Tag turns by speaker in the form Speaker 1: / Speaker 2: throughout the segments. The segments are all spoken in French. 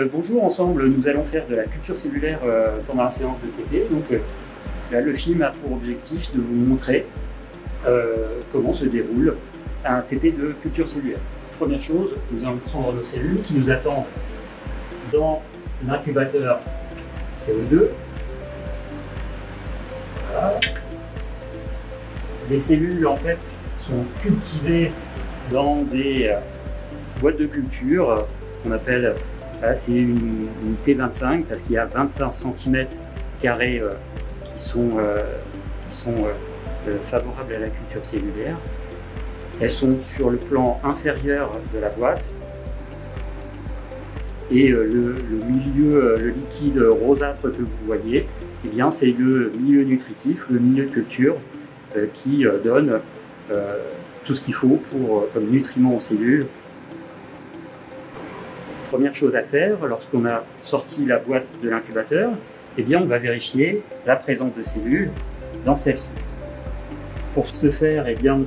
Speaker 1: Bonjour, ensemble nous allons faire de la culture cellulaire pendant la séance de TP. Donc là, le film a pour objectif de vous montrer comment se déroule un TP de culture cellulaire. Première chose, nous allons prendre nos cellules qui nous attendent dans l'incubateur CO2. Voilà. Les cellules en fait sont cultivées dans des boîtes de culture qu'on appelle, c'est une T25 parce qu'il y a 25 cm carrés qui sont favorables à la culture cellulaire. Elles sont sur le plan inférieur de la boîte et le milieu, le liquide rosâtre que vous voyez, eh bien c'est le milieu nutritif, le milieu de culture qui donne tout ce qu'il faut comme nutriments aux cellules. Première chose à faire, lorsqu'on a sorti la boîte de l'incubateur, eh bien on va vérifier la présence de cellules dans celle-ci. Pour ce faire, eh bien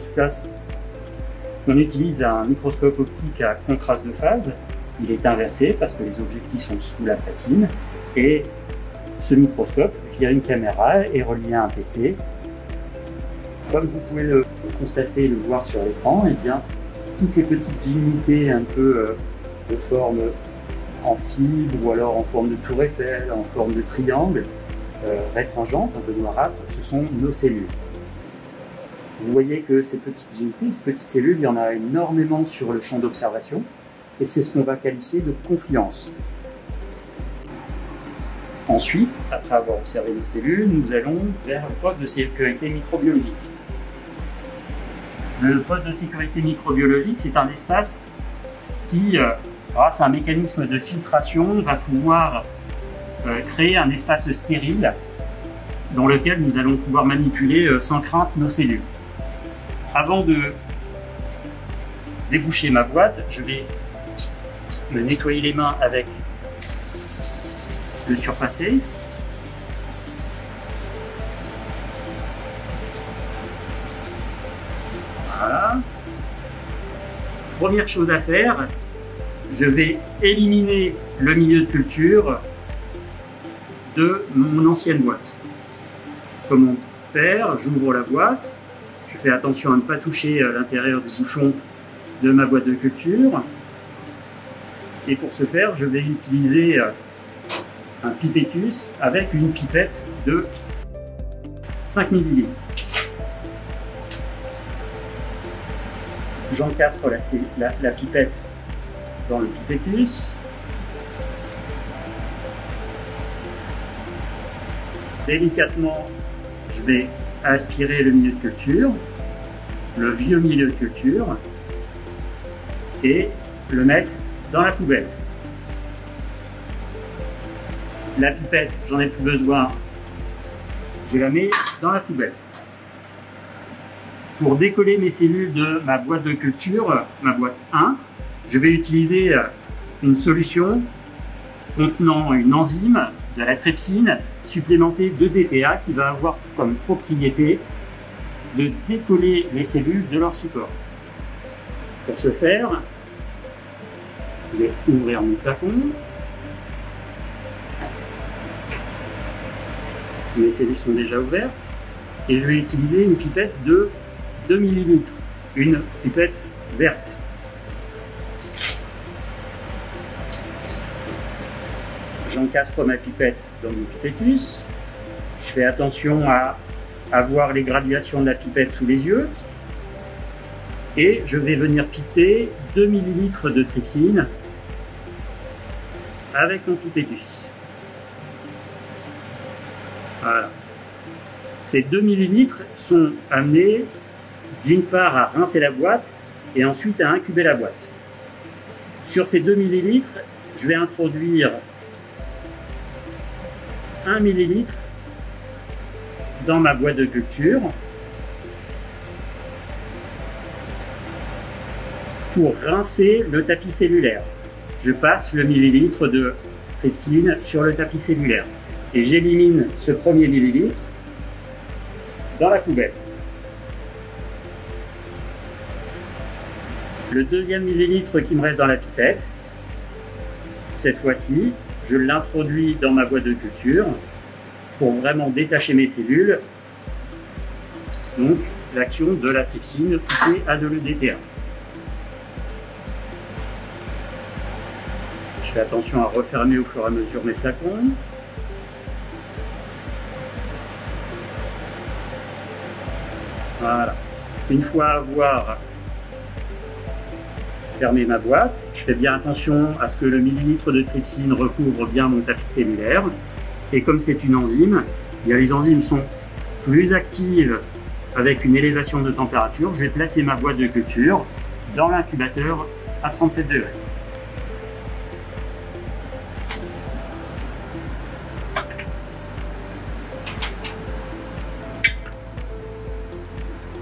Speaker 1: on utilise un microscope optique à contraste de phase. Il est inversé parce que les objectifs sont sous la patine. Et ce microscope, via une caméra, est relié à un PC. Comme vous pouvez le constater et le voir sur l'écran, eh bien toutes les petites unités un peu de forme en fibre ou alors en forme de tour Eiffel, en forme de triangle, réfringente, un peu noirâtre, ce sont nos cellules. Vous voyez que ces petites unités, ces petites cellules, il y en a énormément sur le champ d'observation et c'est ce qu'on va qualifier de confluence. Ensuite, après avoir observé nos cellules, nous allons vers le poste de sécurité microbiologique. Le poste de sécurité microbiologique, c'est un espace qui, grâce à un mécanisme de filtration, va pouvoir créer un espace stérile dans lequel nous allons pouvoir manipuler sans crainte nos cellules. Avant de déboucher ma boîte, je vais me nettoyer les mains avec le surfacé. Voilà. Première chose à faire, je vais éliminer le milieu de culture de mon ancienne boîte. Comment faire? J'ouvre la boîte, je fais attention à ne pas toucher l'intérieur du bouchon de ma boîte de culture. Et pour ce faire, je vais utiliser un pipettus avec une pipette de 5 ml. J'encastre la pipette dans le pipettus. Délicatement, je vais aspirer le milieu de culture, le vieux milieu de culture, et le mettre dans la poubelle. La pipette, j'en ai plus besoin, je la mets dans la poubelle. Pour décoller mes cellules de ma boîte de culture, ma boîte 1, je vais utiliser une solution contenant une enzyme, de la trypsine, supplémentée de DTA qui va avoir comme propriété de décoller les cellules de leur support. Pour ce faire, je vais ouvrir mon flacon. Mes cellules sont déjà ouvertes et je vais utiliser une pipette de 2 ml, une pipette verte. J'encastre ma pipette dans mon pipettus. Je fais attention à avoir les graduations de la pipette sous les yeux. Et je vais venir piquer 2 ml de trypsine avec mon pipettus. Voilà. Ces 2 ml sont amenés d'une part à rincer la boîte et ensuite à incuber la boîte. Sur ces 2 ml, je vais introduire 1 ml dans ma boîte de culture pour rincer le tapis cellulaire. Je passe le millilitre de trypsine sur le tapis cellulaire et j'élimine ce premier millilitre dans la poubelle. Le deuxième millilitre qui me reste dans la pipette, Cette fois-ci, je l'introduis dans ma boîte de culture pour vraiment détacher mes cellules. Donc, l'action de la trypsine couplée à de l'EDTA. Je fais attention à refermer au fur et à mesure mes flacons. Voilà. Une fois avoir fermé ma boîte, je fais bien attention à ce que le millilitre de trypsine recouvre bien mon tapis cellulaire. Et comme c'est une enzyme, les enzymes sont plus actives avec une élévation de température. Je vais placer ma boîte de culture dans l'incubateur à 37 degrés.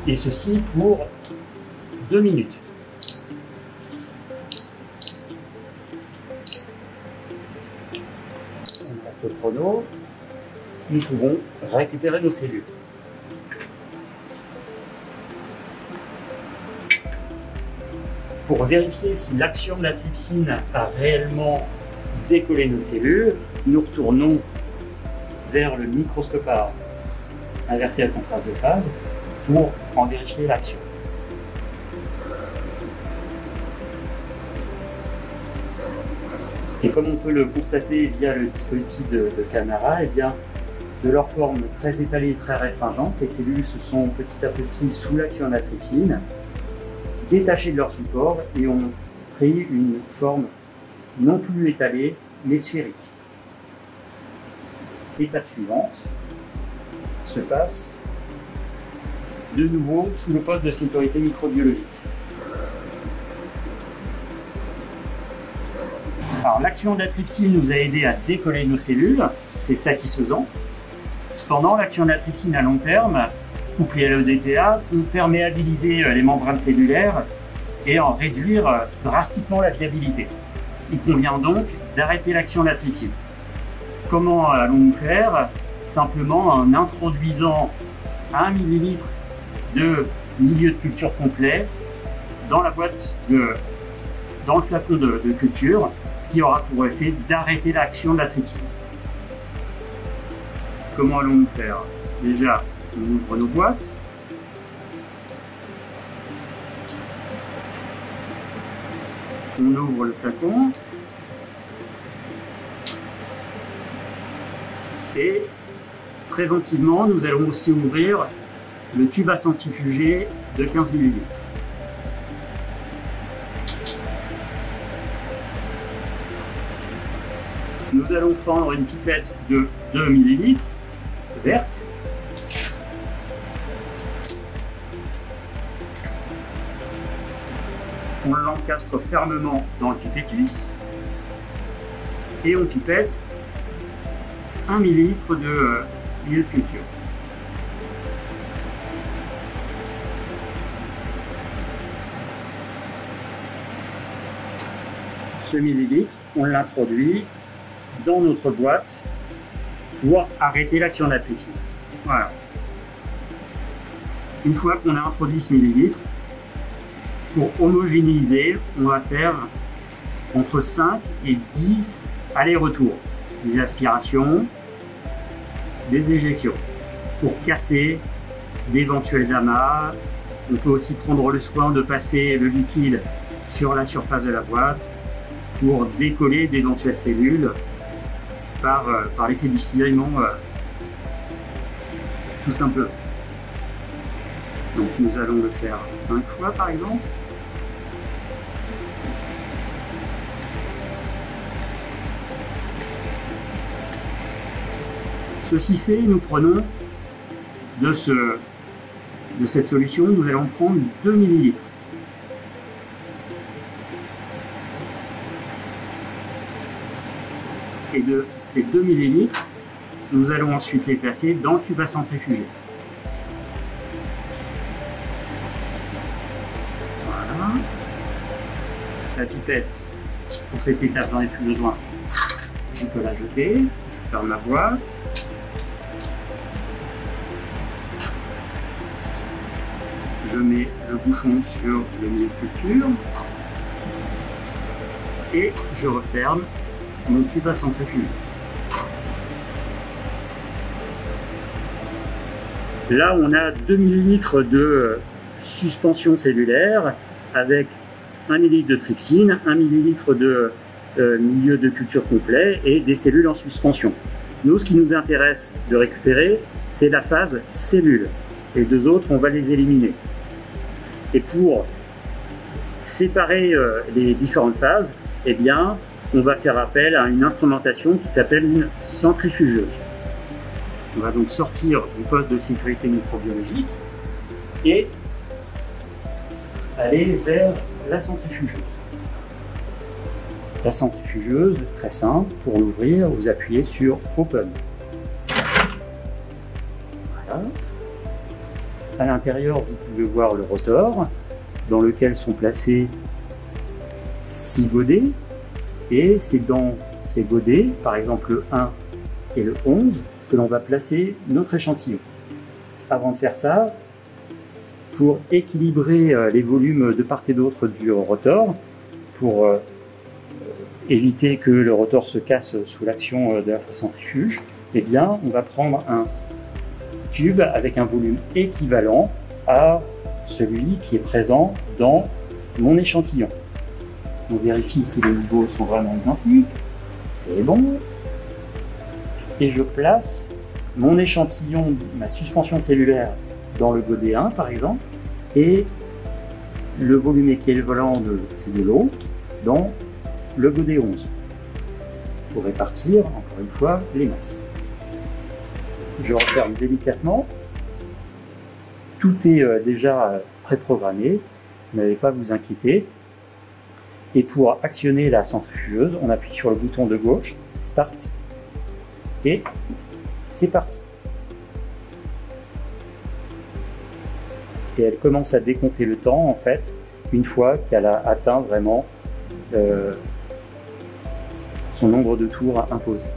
Speaker 1: Et ceci pour 2 minutes. On arrête le chrono. Nous pouvons récupérer nos cellules. Pour vérifier si l'action de la trypsine a réellement décollé nos cellules, nous retournons vers le microscope à inverser la contraste de phase pour en vérifier l'action. Et comme on peut le constater via le dispositif de caméra, eh bien, de leur forme très étalée et très réfringente, les cellules se sont petit à petit, sous l'action de la trypsine, détachées de leur support et ont pris une forme non plus étalée, mais sphérique. L'étape suivante se passe de nouveau sous le poste de sécurité microbiologique. Alors, l'action de la trypsine nous a aidé à décoller nos cellules, c'est satisfaisant. Cependant, l'action de la trypsine à long terme, couplée à l'EDTA, peut perméabiliser les membranes cellulaires et en réduire drastiquement la viabilité. Il convient donc d'arrêter l'action de la trypsine. Comment allons-nous faire? Simplement en introduisant 1 ml de milieu de culture complet dans la boîte dans le flacon de culture, ce qui aura pour effet d'arrêter l'action de la trypsine. Comment allons-nous faire? Déjà, on ouvre nos boîtes. On ouvre le flacon. Et préventivement, nous allons aussi ouvrir le tube à centrifuger de 15 ml. Nous allons prendre une pipette de 2 ml verte. On l'encastre fermement dans le pipettus et on pipette 1 ml de milieu de culture. Ce millilitre, on l'introduit dans notre boîte pour arrêter l'action de la trypsine. Voilà. Une fois qu'on a introduit ce millilitre, pour homogénéiser, on va faire entre 5 et 10 allers-retours. Des aspirations, des éjections, pour casser d'éventuels amas. On peut aussi prendre le soin de passer le liquide sur la surface de la boîte pour décoller d'éventuelles cellules par l'effet du cisaillement, tout simplement. Donc nous allons le faire 5 fois par exemple. Ceci fait, nous prenons de cette solution, nous allons prendre 2 ml. Et de ces 2 ml, nous allons ensuite les placer dans le tube à centrifuger. Voilà. La pipette, pour cette étape, j'en ai plus besoin. Je peux la jeter. Je ferme ma boîte. Je mets le bouchon sur le milieu de culture et je referme mon tube à centrifuger. Là, on a 2 ml de suspension cellulaire avec 1 ml de trypsine, 1 ml de milieu de culture complet et des cellules en suspension. Nous, ce qui nous intéresse de récupérer, c'est la phase cellule. Les deux autres, on va les éliminer. Et pour séparer les différentes phases, eh bien, on va faire appel à une instrumentation qui s'appelle une centrifugeuse. On va donc sortir du poste de sécurité microbiologique et aller vers la centrifugeuse. La centrifugeuse, très simple, pour l'ouvrir, vous appuyez sur Open. Voilà. À l'intérieur, vous pouvez voir le rotor, dans lequel sont placés 6 godets. Et c'est dans ces godets, par exemple le 1 et le 11, que l'on va placer notre échantillon. Avant de faire ça, pour équilibrer les volumes de part et d'autre du rotor, pour éviter que le rotor se casse sous l'action de la centrifuge, eh bien, on va prendre un tube avec un volume équivalent à celui qui est présent dans mon échantillon. On vérifie si les niveaux sont vraiment identiques. C'est bon. Et je place mon échantillon, ma suspension cellulaire dans le godet 1 par exemple, et le volume équivalent c'est de l'eau dans le godet 11 pour répartir encore une fois les masses. Je referme délicatement. Tout est déjà préprogrammé, n'allez pas vous inquiéter. Et pour actionner la centrifugeuse, on appuie sur le bouton de gauche, Start, et c'est parti. Et elle commence à décompter le temps, en fait, une fois qu'elle a atteint vraiment son nombre de tours à imposer.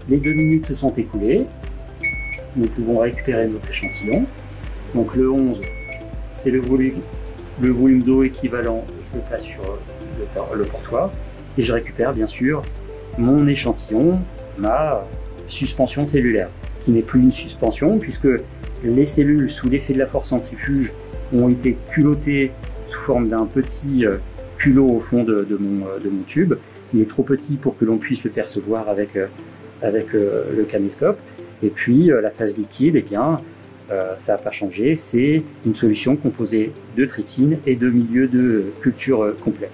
Speaker 1: Les 2 minutes se sont écoulées. Nous pouvons récupérer notre échantillon. Donc le 11, c'est le volume d'eau équivalent. Je le place sur le portoir. Et je récupère bien sûr mon échantillon, ma suspension cellulaire, qui n'est plus une suspension puisque les cellules, sous l'effet de la force centrifuge, ont été culottées sous forme d'un petit culot au fond de mon tube. Il est trop petit pour que l'on puisse le percevoir avec le caméscope. Et puis la phase liquide, eh bien, ça n'a pas changé, c'est une solution composée de trypsine et de milieu de culture complet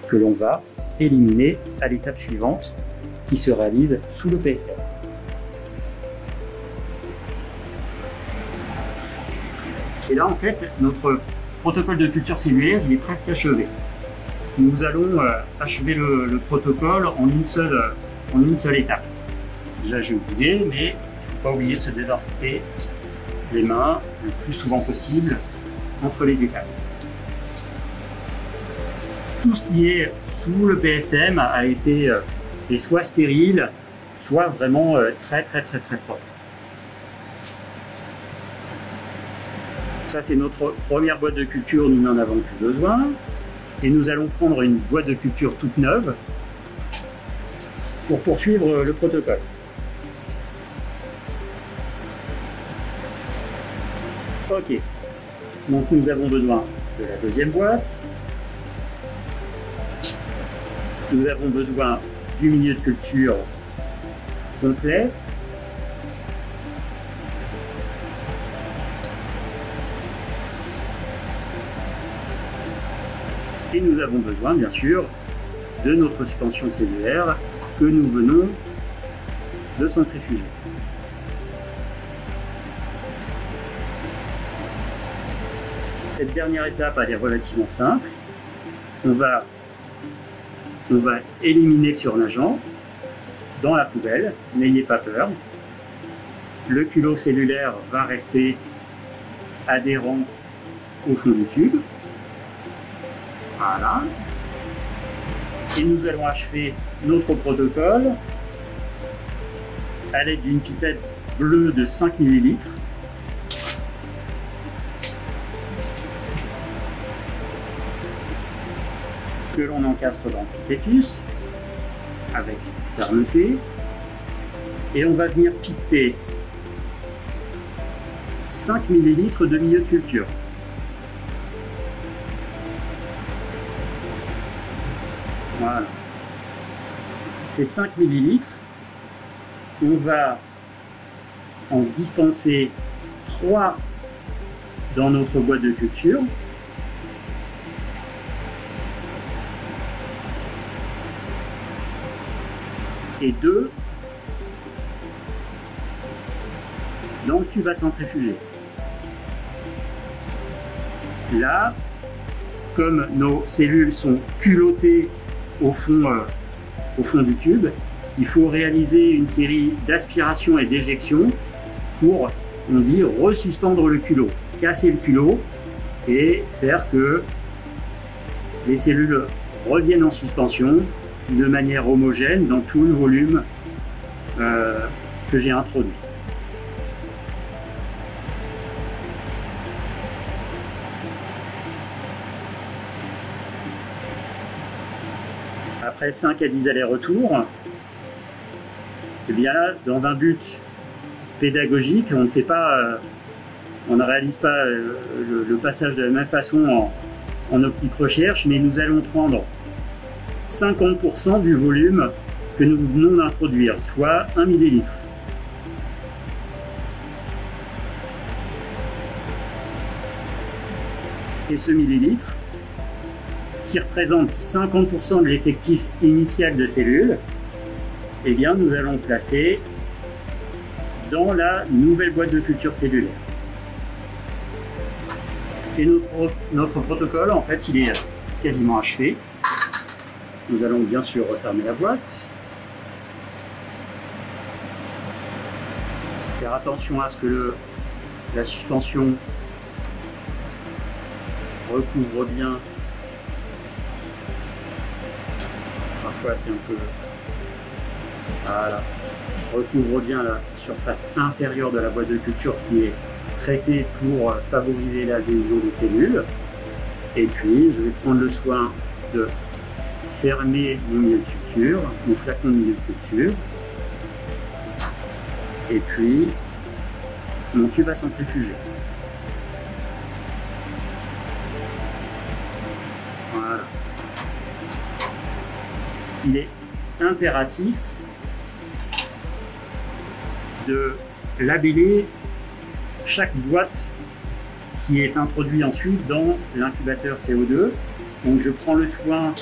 Speaker 1: que l'on va éliminer à l'étape suivante qui se réalise sous le PSM. Et là, en fait, notre protocole de culture cellulaire, il est presque achevé. Nous allons achever le protocole en une seule étape. Déjà, j'ai oublié, mais il ne faut pas oublier de se désinfecter les mains le plus souvent possible entre les étapes. Tout ce qui est sous le PSM a été soit stérile, soit vraiment très propre. Ça, c'est notre première boîte de culture, nous n'en avons plus besoin. Et nous allons prendre une boîte de culture toute neuve pour poursuivre le protocole. Ok, donc nous avons besoin de la deuxième boîte. Nous avons besoin du milieu de culture complet. Et nous avons besoin, bien sûr, de notre suspension cellulaire que nous venons de centrifuger. Cette dernière étape, elle est relativement simple. On va éliminer le surnageant dans la poubelle, n'ayez pas peur. Le culot cellulaire va rester adhérent au fond du tube. Voilà. Et nous allons achever notre protocole à l'aide d'une pipette bleue de 5 ml. que l'on encastre dans le pipettus avec fermeté, et on va venir piqueter 5 ml de milieu de culture. Voilà. Ces 5 ml, on va en dispenser 3 dans notre boîte de culture. Et 2 dans le tube à centrifuger. Là, comme nos cellules sont culottées au fond du tube, il faut réaliser une série d'aspirations et d'éjections pour, on dit, resuspendre le culot, casser le culot et faire que les cellules reviennent en suspension de manière homogène dans tout le volume que j'ai introduit. Après 5 à 10 allers-retours, et bien là, dans un but pédagogique, on ne réalise pas le passage de la même façon en optique recherche, mais nous allons prendre 50% du volume que nous venons d'introduire, soit 1 ml. Et ce millilitre, qui représente 50% de l'effectif initial de cellules, eh bien nous allons placer dans la nouvelle boîte de culture cellulaire. Et notre protocole, en fait, il est quasiment achevé. Nous allons bien sûr refermer la boîte. Faire attention à ce que la suspension recouvre bien. Parfois c'est un peu... Voilà. Recouvre bien la surface inférieure de la boîte de culture qui est traitée pour favoriser l'adhésion des cellules. Et puis je vais prendre le soin de fermer mon milieu de culture, mon flacon de milieu de culture. Et puis mon tube à centrifuger. Voilà. Il est impératif de labeller chaque boîte qui est introduite ensuite dans l'incubateur CO2. Donc je prends le soin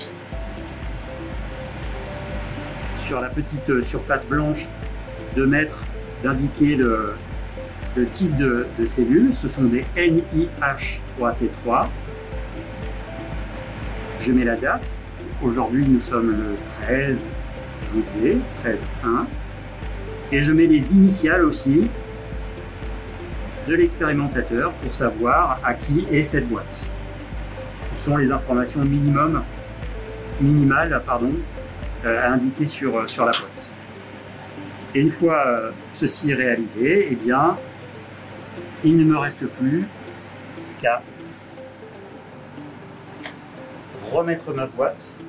Speaker 1: sur la petite surface blanche d'indiquer le type de cellules. Ce sont des NIH3T3. Je mets la date. Aujourd'hui, nous sommes le 13 janvier, 13-1. Et je mets les initiales aussi de l'expérimentateur pour savoir à qui est cette boîte. Ce sont les informations minimales à indiquer sur la boîte. Et une fois ceci réalisé, eh bien, il ne me reste plus qu'à remettre ma boîte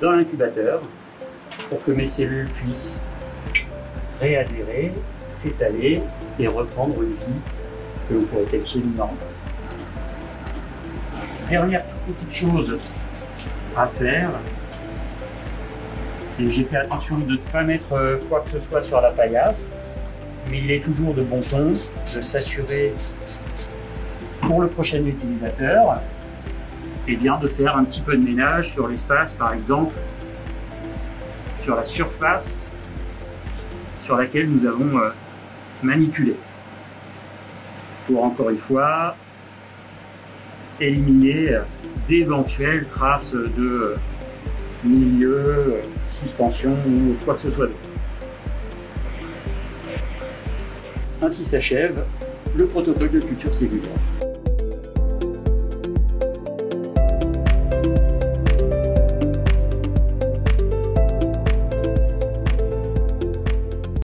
Speaker 1: dans l'incubateur pour que mes cellules puissent réadhérer, s'étaler et reprendre une vie que l'on pourrait qualifier de normale. Dernière toute petite chose à faire, c'est que j'ai fait attention de ne pas mettre quoi que ce soit sur la paillasse, mais il est toujours de bon ton de s'assurer pour le prochain utilisateur et bien de faire un petit peu de ménage sur l'espace, par exemple sur la surface sur laquelle nous avons manipulé, pour encore une fois éliminer d'éventuelles traces de milieu, suspension ou quoi que ce soit d'autre. Ainsi s'achève le protocole de culture cellulaire.